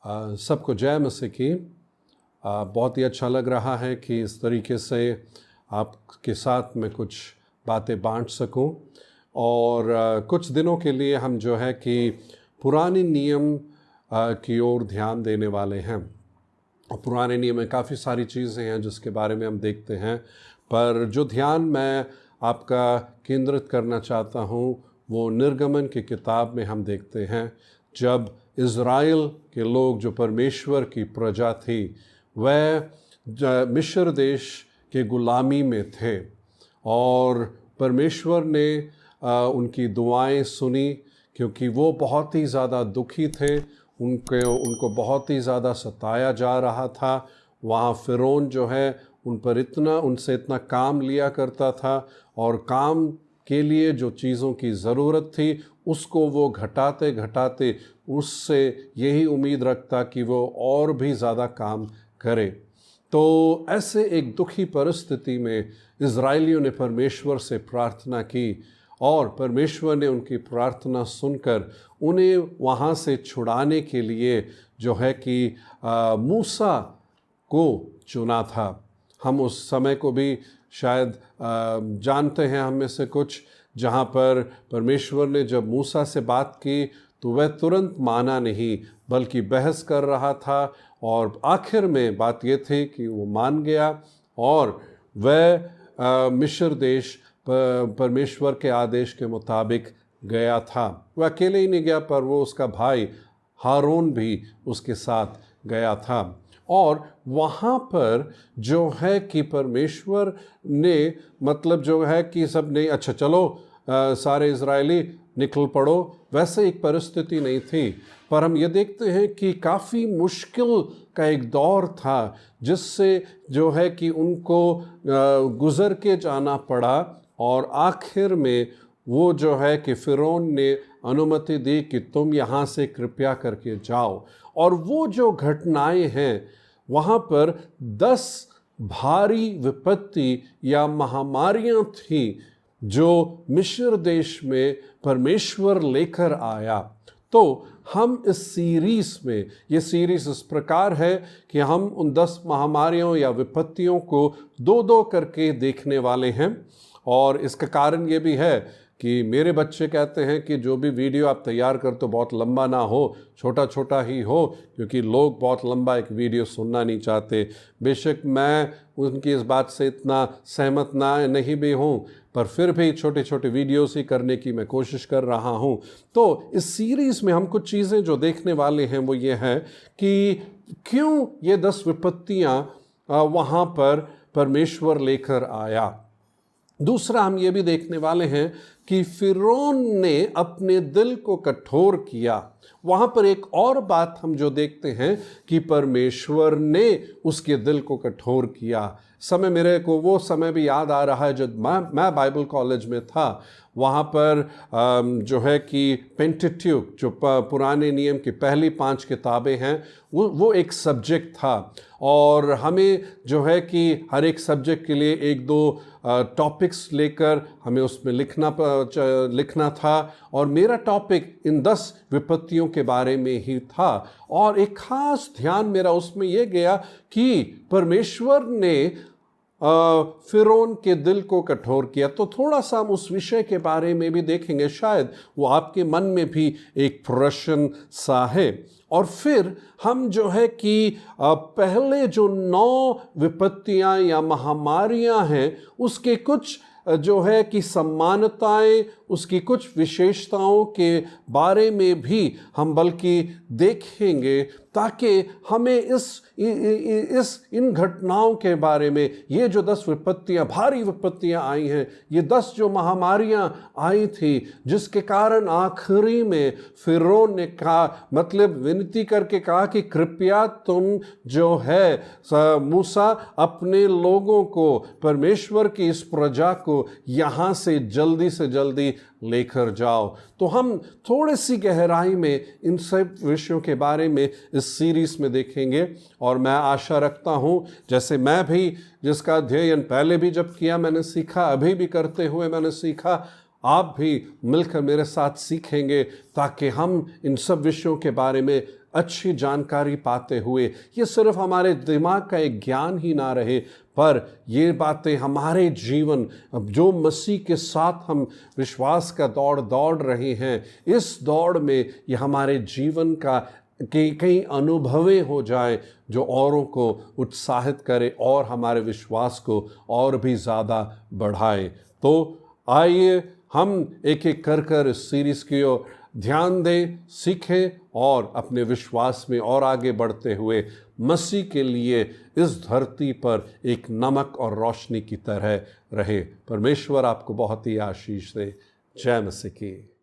सबको जय मसीह की। बहुत ही अच्छा लग रहा है कि इस तरीके से आपके साथ मैं कुछ बातें बांट सकूं। और कुछ दिनों के लिए हम जो है कि पुराने नियम की ओर ध्यान देने वाले हैं। और पुराने नियम में काफ़ी सारी चीज़ें हैं जिसके बारे में हम देखते हैं, पर जो ध्यान मैं आपका केंद्रित करना चाहता हूँ वो निर्गमन की किताब में हम देखते हैं। जब इज़राइल के लोग जो परमेश्वर की प्रजा थी वह मिस्र देश के ग़ुलामी में थे और परमेश्वर ने उनकी दुआएं सुनी, क्योंकि वो बहुत ही ज़्यादा दुखी थे। उनको बहुत ही ज़्यादा सताया जा रहा था। वहाँ फ़िरौन जो है उनसे इतना काम लिया करता था और काम के लिए जो चीज़ों की ज़रूरत थी उसको वो घटाते घटाते उससे यही उम्मीद रखता कि वो और भी ज़्यादा काम करे। तो ऐसे एक दुखी परिस्थिति में इज़राइलियों ने परमेश्वर से प्रार्थना की और परमेश्वर ने उनकी प्रार्थना सुनकर उन्हें वहाँ से छुड़ाने के लिए जो है कि मूसा को चुना था। हम उस समय को भी शायद जानते हैं हम में से कुछ, जहाँ पर परमेश्वर ने जब मूसा से बात की तो वह तुरंत माना नहीं बल्कि बहस कर रहा था, और आखिर में बात ये थी कि वो मान गया और वह मिस्र देश परमेश्वर के आदेश के मुताबिक गया था। वह अकेले ही नहीं गया, पर वो उसका भाई हारून भी उसके साथ गया था। और वहाँ पर जो है कि परमेश्वर ने मतलब जो है कि सब ने अच्छा चलो सारे इजरायली निकल पड़ो, वैसे एक परिस्थिति नहीं थी। पर हम ये देखते हैं कि काफ़ी मुश्किल का एक दौर था जिससे जो है कि उनको गुज़र के जाना पड़ा, और आखिर में वो जो है कि फ़िरौन ने अनुमति दी कि तुम यहाँ से कृपया करके जाओ। और वो जो घटनाएं हैं वहाँ पर 10 भारी विपत्ति या महामारियाँ थी जो मिस्र देश में परमेश्वर लेकर आया। तो हम इस सीरीज़ में, ये सीरीज़ इस प्रकार है कि हम उन 10 महामारियों या विपत्तियों को 2-2 करके देखने वाले हैं। और इसका कारण ये भी है कि मेरे बच्चे कहते हैं कि जो भी वीडियो आप तैयार करते हो बहुत लंबा ना हो, छोटा छोटा ही हो, क्योंकि लोग बहुत लंबा एक वीडियो सुनना नहीं चाहते। बेशक मैं उनकी इस बात से इतना सहमत नहीं भी हूँ, पर फिर भी छोटे छोटे वीडियोस ही करने की मैं कोशिश कर रहा हूँ। तो इस सीरीज़ में हम कुछ चीज़ें जो देखने वाले हैं वो ये है कि क्यों ये 10 विपत्तियाँ वहाँ पर परमेश्वर लेकर आया। दूसरा हम ये भी देखने वाले हैं कि फ़िरौन ने अपने दिल को कठोर किया। वहाँ पर एक और बात हम जो देखते हैं कि परमेश्वर ने उसके दिल को कठोर किया। मेरे को वो समय भी याद आ रहा है जब मैं बाइबल कॉलेज में था। वहाँ पर जो है कि पेंटेट्यूक, जो पुराने नियम की पहली 5 किताबें हैं, वो एक सब्जेक्ट था। और हमें जो है कि हर एक सब्जेक्ट के लिए 1-2 टॉपिक्स लेकर हमें उसमें लिखना था। और मेरा टॉपिक इन 10 विपत्तियों के बारे में ही था। और एक खास ध्यान मेरा उसमें यह गया कि परमेश्वर ने फ़िरौन के दिल को कठोर किया। तो थोड़ा सा हम उस विषय के बारे में भी देखेंगे, शायद वो आपके मन में भी एक प्रश्न सा है। और फिर हम जो है कि पहले जो 9 विपत्तियां या महामारियां हैं उसके कुछ जो है कि समानताएं, उसकी कुछ विशेषताओं के बारे में भी हम बल्कि देखेंगे, ताकि हमें इन घटनाओं के बारे में, ये जो 10 विपत्तियां, भारी विपत्तियां आई हैं, ये 10 जो महामारियां आई थी जिसके कारण आखिरी में फ़िरौन ने कहा, मतलब विनती करके कहा कि कृपया तुम जो है मूसा अपने लोगों को, परमेश्वर की इस प्रजा को यहाँ से जल्दी लेकर जाओ। तो हम थोड़ी सी गहराई में इन सब विषयों के बारे में इस सीरीज़ में देखेंगे। और मैं आशा रखता हूँ, जैसे मैं भी जिसका अध्ययन पहले भी जब किया मैंने सीखा, अभी भी करते हुए मैंने सीखा, आप भी मिलकर मेरे साथ सीखेंगे, ताकि हम इन सब विषयों के बारे में अच्छी जानकारी पाते हुए ये सिर्फ हमारे दिमाग का एक ज्ञान ही ना रहे, पर ये बातें हमारे जीवन, अब जो मसीह के साथ हम विश्वास का दौड़ दौड़ रहे हैं, इस दौड़ में ये हमारे जीवन का कई अनुभवें हो जाए जो औरों को उत्साहित करे और हमारे विश्वास को और भी ज़्यादा बढ़ाए। तो आइए हम एक एक कर इस सीरीज़ की ओर ध्यान दें, सीखें और अपने विश्वास में और आगे बढ़ते हुए मसीह के लिए इस धरती पर एक नमक और रोशनी की तरह रहे। परमेश्वर आपको बहुत ही आशीष दे। जय मसीह की।